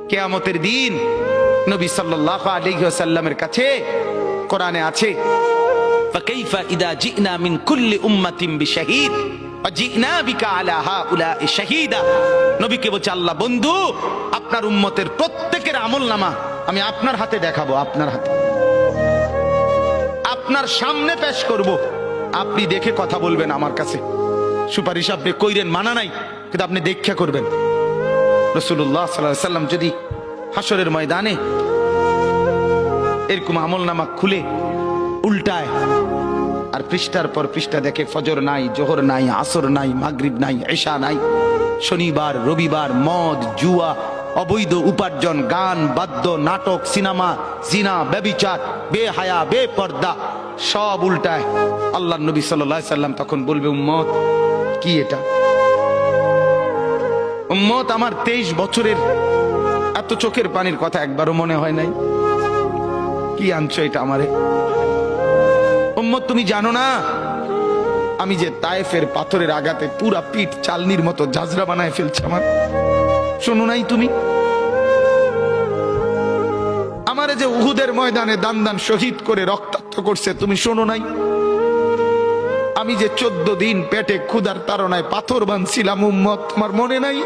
কিয়ামতের দিন নবী সাল্লাল্লাহু আলাইহি ওয়াসাল্লামের কাছে কোরআনে আছে, ফাকাইফা ইদা জিনা মিন কুল্লি উম্মাতিন বিশাহিদ ওয়া জিনা বিকা আলা হাউলাই শাহীদা। নবীকে বলছে আল্লাহ, বন্ধু আপনার উম্মতের প্রত্যেকের আমলনামা আমি আপনার হাতে দেখাবো, আপনার হাতে, আপনার সামনে পেশ করব, আপনি দেখে কথা বলবেন আমার কাছে। সুপারিশ আপনি কইরেন, মানা নাই, কিন্তু আপনি দেখা করবেন। রাসূলুল্লাহ সাল্লাল্লাহু আলাইহি ওয়াসাল্লাম যদি হাসরের ময়দানে এরকম আমলনামা খুলে উল্টায় আর পৃষ্ঠার পর পৃষ্ঠা দেখে ফজর নাই, জোহর নাই, আসর নাই, মাগরিব নাই, ঈশা নাই, শনিবার রবিবার, মদ জুয়া, অবৈধ উপার্জন, গান বাদ্য, নাটক, সিনেমা, জিনা, ব্যভিচার, বেহায়া, বেপর্দা সব উল্টায়। আল্লাহর নবী সাল্লাল্লাহু আলাইহি সাল্লাম তখন বলবে, উম্মত কি এটা? উম্মত আমার 23 বছরের এত চোখের পানির কথা একবারও মনে হয় নাই, কি আনছো এটা আমারে? উম্মত তুমি জানো না আমি যে তায়েফের পাথরের আঘাতে পুরা পিঠ চালনির মতো ঝাঁঝরা বানায় ফেলছে আমার? শোনো নাই তুমি? আমারে যে উহুদের ময়দানে দান দান শহীদ করে রক্তাক্ত করছে, তুমি শোনো নাই? আমি যে 14 দিন পেটে ক্ষুধার তাড়নায় পাথর বাঁধছিলাম, উম্মত তোমার মনে নাই?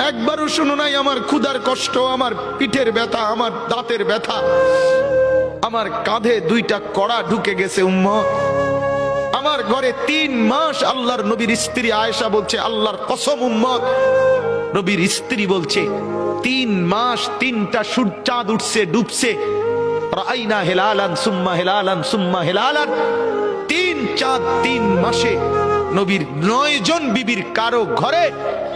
একবারও শোনো নাই আমার ক্ষুধার কষ্ট, আমার পিঠের ব্যথা, আমার দাঁতের ব্যথা, আমার কাঁধে 2টা কড়া ঢুকে গেছে উম্মত। আমার ঘরে 3 মাস আল্লাহর নবীর স্ত্রী আয়েশা বলছে, আল্লাহর কসম উম্মত, নবীর স্ত্রী বলছে 3 মাস 3টা চাঁদ উঠছে ডুবছে, রাআইনা হিলালান সুম্মা হিলালান সুম্মা হিলালান, 3 চাঁদ 3 মাসে নবীর 9 জন বিবির কারো ঘরে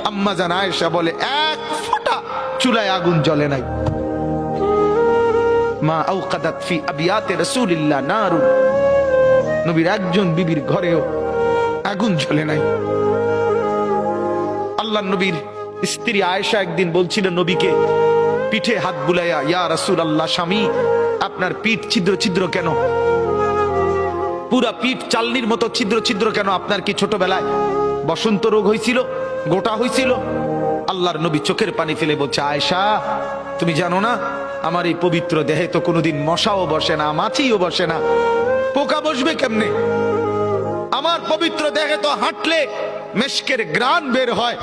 আম্মা জান আয়েশা বলে 1 ফোঁটা চুলায় আগুন জ্বলে নাই। মা আওকাদাত ফি আবিয়াতে রাসূলিল্লাহ নারুন, নবীর একজন বিবির ঘরেও আগুন জ্বলে নাই। আল্লাহর নবীর স্ত্রী আয়েশা একদিন বলছিল নবীকে পিঠে হাত বুলাইয়া, ইয়া রাসূলুল্লাহ, স্বামী আপনার পিঠ ছিদ্র ছিদ্র কেন? পুরা পিঠ চালনির মতো ছিদ্র ছিদ্র কেন? আপনার কি ছোটবেলায় বসন্ত রোগ হয়েছিল, গোটা হয়েছিল? আল্লাহর নবী চোখের পানি ফেলে বলছে, আয়েশা তুমি জানো না আমার এই পবিত্র দেহে তো কোনোদিন মশাও বসে না, মাছিও বসে না, পোকা বসবে কেমনে? আমার পবিত্র দেহে তো হাঁটলে মেশকের ঘ্রাণ বের হয়,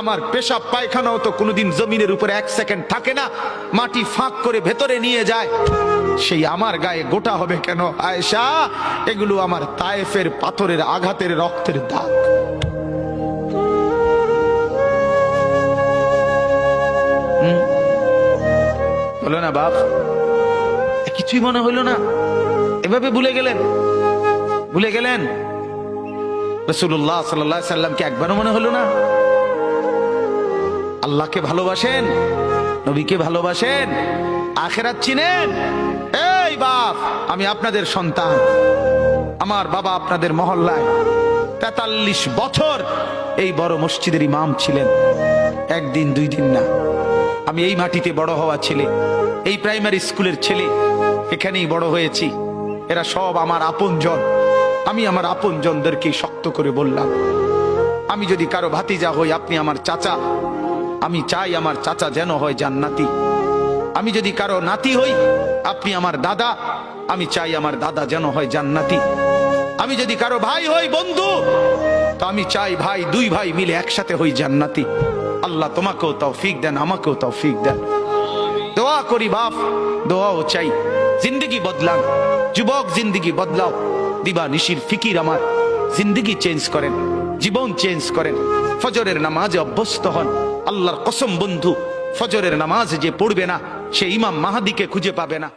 আমার পেশাব পায়খানাও তো কোনোদিন জমিনের উপরে 1 সেকেন্ড থাকে না, মাটি ফাঁক করে ভেতরে নিয়ে যায়, সেই আমার গায়ে গোটা হবে কেন? আয়েশা এগুলো আমার তায়েফের পাথরের আঘাতের রক্তের দাগ। হলো না বাপ? কিছুই মনে হইলো না? এভাবে ভুলে গেলেন? ভুলে গেলেন রাসূলুল্লাহ সাল্লাল্লাহু আলাইহি সাল্লামকে একবারও মনে হলো না? আল্লাহকে ভালোবাসেন, নবীকে ভালোবাসেন, আখিরাত চিনেন? এই বাপ, আমি আপনাদের সন্তান, আমার বাবা আপনাদের মহল্লায় 43 বছর এই বড় মসজিদের ইমাম ছিলেন, 1 দিন 2 দিন না। আমি এই মাটিতে বড় হওয়া ছেলে, এই প্রাইমারি স্কুলের ছেলে, এখানেই বড় হয়েছি। এরা সব আমার আপনজন। আমি আমার আপনজনদেরকে শক্ত করে বললাম, আমি যদি কারো ভাতিজা হই আপনি আমার চাচা, আমি চাই আমার চাচা যেন হয় জান্নাতি। আমি যদি কারো নাতি হই আপনি আমার দাদা, আমি চাই আমার দাদা যেন হয় জান্নাতি। আমি যদি কারো ভাই হই বন্ধু, তো আমি চাই ভাই 2 ভাই মিলে একসাথে হই জান্নাতি। আল্লাহ তোমাকেও তৌফিক দেন, আমাকেও তৌফিক দেন। দোয়া করি বাপ, দোয়াও চাই। জিন্দগি বদলান যুবক, জিন্দগি বদলাও। দিবা নিশির ফিকির আমার, জিন্দগি চেঞ্জ করেন, জীবন চেঞ্জ করেন। ফজরের নামাজে অভ্যস্ত হন। আল্লাহর কসম বন্ধু, ফজরের নামাজ যে পড়বে না সে ইমাম মাহাদিকে খুঁজে পাবে না।